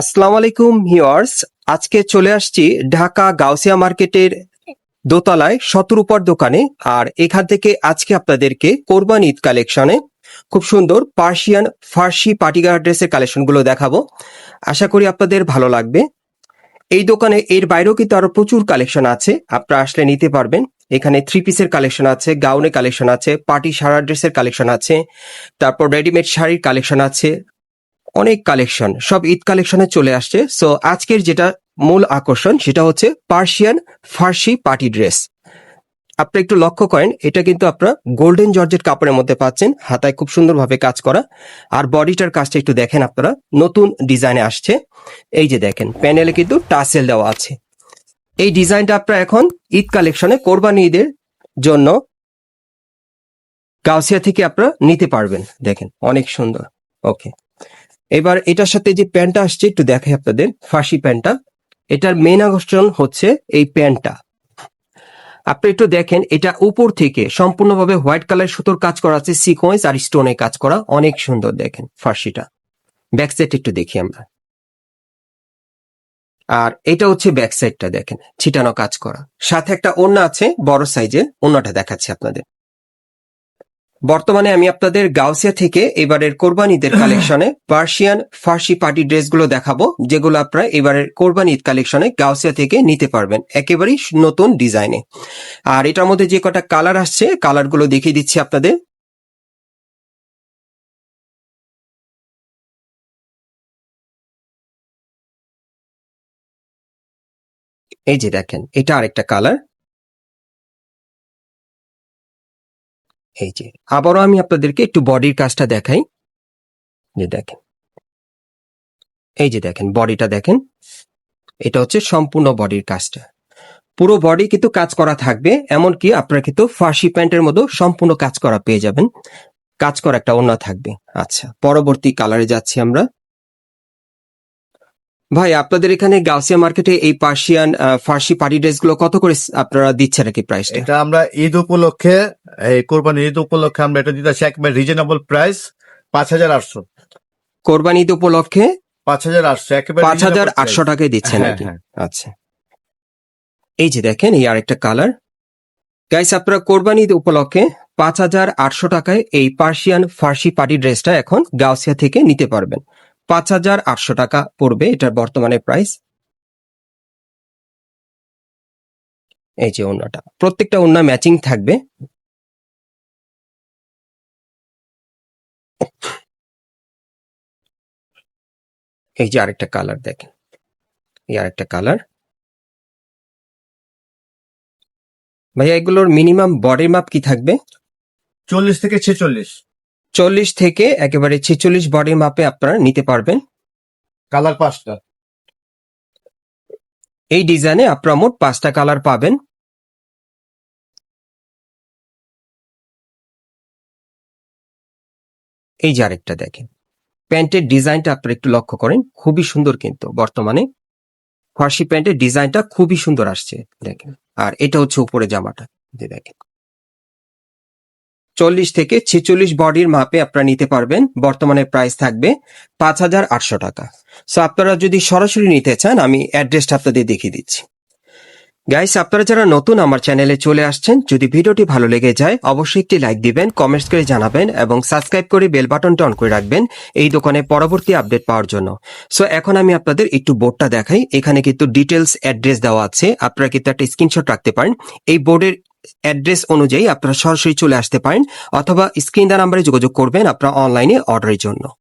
আসসালামু আলাইকুম ভিউয়ার্স। আজকে চলে আসছি ঢাকা গাউসিয়া মার্কেটের দোতলায় শতরূপার দোকানে। আর এখান থেকে আজকে আপনাদেরকে কোরবানি ঈদ কালেকশনে খুব সুন্দর পার্সিয়ান ফার্সি পার্টিগার ড্রেসের কালেকশনগুলো দেখাবো। আশা করি আপনাদের ভালো লাগবে। এই দোকানে এর বাইরেও কিন্তু আরো প্রচুর কালেকশন আছে, আপনারা আসলে নিতে পারবেন। এখানে থ্রি পিসের কালেকশন আছে, গাউনের কালেকশন আছে, পার্টি সারা ড্রেসের কালেকশন আছে, তারপর রেডিমেড শাড়ির কালেকশন আছে, অনেক কালেকশন, সব ঈদ কালেকশনে চলে আসছে। সো আজকের যেটা মূল আকর্ষণ সেটা হচ্ছে পার্সিয়ান ফার্সি পার্টি ড্রেস। আপনি একটু লক্ষ্য করেন, এটা কিন্তু আপনারা গোল্ডেন জর্জেট কাপড়ের মধ্যে পাচ্ছেন, হাতায় খুব সুন্দরভাবে কাজ করা। আর বডিটার কাজটা একটু দেখেন আপনারা, নতুন ডিজাইনে আসছে। এই যে দেখেন প্যানেলে কিন্তু টাসেল দেওয়া আছে। এই ডিজাইনটা আপনারা এখন ঈদ কালেকশনে কোরবানি ঈদের জন্য গাউসিয়া থেকে আপনারা নিতে পারবেন। দেখেন অনেক সুন্দর। ওকে, এবার এটার সাথে যে প্যান্টটা আসছে একটু দেখাই আপনাদের, ফার্সি প্যান্টটা। এটার মেন আকর্ষণ হচ্ছে এই প্যান্টটা। আপনি একটু দেখেন, এটা উপর থেকে সম্পূর্ণভাবে হোয়াইট কালার সুতোর কাজ করা আছে, সিকোয়েন্স আর স্টোনে কাজ করা, অনেক সুন্দর। দেখেন ফার্সিটা, ব্যাক সাইড একটু দেখি আমরা। আর এটা হচ্ছে ব্যাক সাইডটা, দেখেন ছিটানো কাজ করা, সাথে একটা ওড়না আছে বড় সাইজের, ওড়নাটা দেখাচ্ছি আপনাদের। বর্তমানে আমি আপনাদের গাউসিয়া থেকে এবারের কোরবানি ঈদের কালেকশনে পার্সিয়ান ফার্সি পার্টি ড্রেসগুলো দেখাবো, যেগুলো আপনারা এবারের কোরবানি ঈদ কালেকশনে গাউসিয়া থেকে নিতে পারবেন একেবারেই নতুন ডিজাইনে। আর এটার মধ্যে যে কটা কালার আসছে, কালারগুলো দেখিয়ে দিচ্ছি আপনাদের। এই যে দেখেন, এটা আরেকটা কালার। এই যে আবারও আমি আপনাদেরকে একটু বডির কাজটা দেখাই। যে দেখেন, এই যে দেখেন বডিটা দেখেন, এটা হচ্ছে সম্পূর্ণ বডির কাজটা। পুরো বডি কিন্তু কাজ করা থাকবে, এমনকি আপনারা কিন্তু ফার্সি প্যান্টের মতো সম্পূর্ণ কাজ করা পেয়ে যাবেন। কাজ করা একটা ওড়না থাকবে। আচ্ছা, পরবর্তী কালারে যাচ্ছি আমরা। ভাই আপনাদের এখানে গাউসিয়া মার্কেটে এই পার্সিয়ান ফার্সি পার্টি ড্রেস গুলো কত করে আপনারা দিচ্ছেন আর কি প্রাইসটা? এটা আমরা ঈদ উপলক্ষে, এই কোরবানি ঈদ উপলক্ষে আমরা এটা দিতেছি একবার রিজনেবল প্রাইস 5,800। কোরবানি ঈদ উপলক্ষে 5,800 একেবারে 5,800 টাকায় দিচ্ছেন হ্যাঁ, নাকি? হ্যাঁ। আচ্ছা, এই যে দেখেন এই আরেকটা কালার। গাইস আপনারা কোরবানি ঈদ উপলক্ষে 5,800 টাকায় এই পার্সিয়ান ফার্সি পার্টি ড্রেসটা এখন গাউসিয়া থেকে নিতে পারবেন। 5,800 টাকা পড়বে এটার বর্তমানে প্রাইস। এই যে ওড়নাটা, প্রত্যেকটা ওড়না ম্যাচিং থাকবে। এই যে আরেকটা কালার দেখেন, এই আরেকটা কালার। ভাইয়া এগুলোর মিনিমাম বডির মাপ কি থাকবে? 40 থেকে 46। 40 থেকে একেবারে 46 বডির মাপে আপনারা নিতে পারবেন। কালার 5টা। এই ডিজাইনে আপনারা মোট 5টা কালার পাবেন। এই যে আরেকটা দেখেন, প্যান্টের ডিজাইনটা আপনারা একটু লক্ষ্য করেন, খুবই সুন্দর কিন্তু বর্তমানে ফার্সি প্যান্টের ডিজাইনটা খুবই সুন্দর আসছে দেখেন। আর এটা হচ্ছে উপরে জামাটা, যে দেখেন 40 থেকে 46 বডির মাপে আপনারা নিতে পারবেন। বর্তমানে প্রাইস থাকবে 5,800 টাকা। সো আপনারা যদি সরাসরি নিতে চান, আমি অ্যাড্রেসটা আপনাদের দেখিয়ে দিচ্ছি। গাইস আপনারা যারা নতুন আমার চ্যানেলে চলে আসছেন, যদি ভিডিওটি ভালো লেগে যায় অবশ্যই একটি লাইক দিবেন, কমেন্টস করে জানাবেন এবং সাবস্ক্রাইব করে বেল বাটনটা অন করে রাখবেন এই দোকানে পরবর্তী আপডেট পাওয়ার জন্য। সো এখন আমি আপনাদের একটু বোর্ডটা দেখাই। এখানে কিন্তু ডিটেলস অ্যাড্রেস দেওয়া আছে, আপনারা কিন্তু একটা স্ক্রিনশট রাখতে পারেন। এই বোর্ডের অ্যাড্রেস অনুযায়ী আপনারা সরাসরি চলে আসতে পারেন, অথবা স্ক্রিন দেওয়া নাম্বারে যোগাযোগ করবেন আপনারা অনলাইনে অর্ডারের জন্য।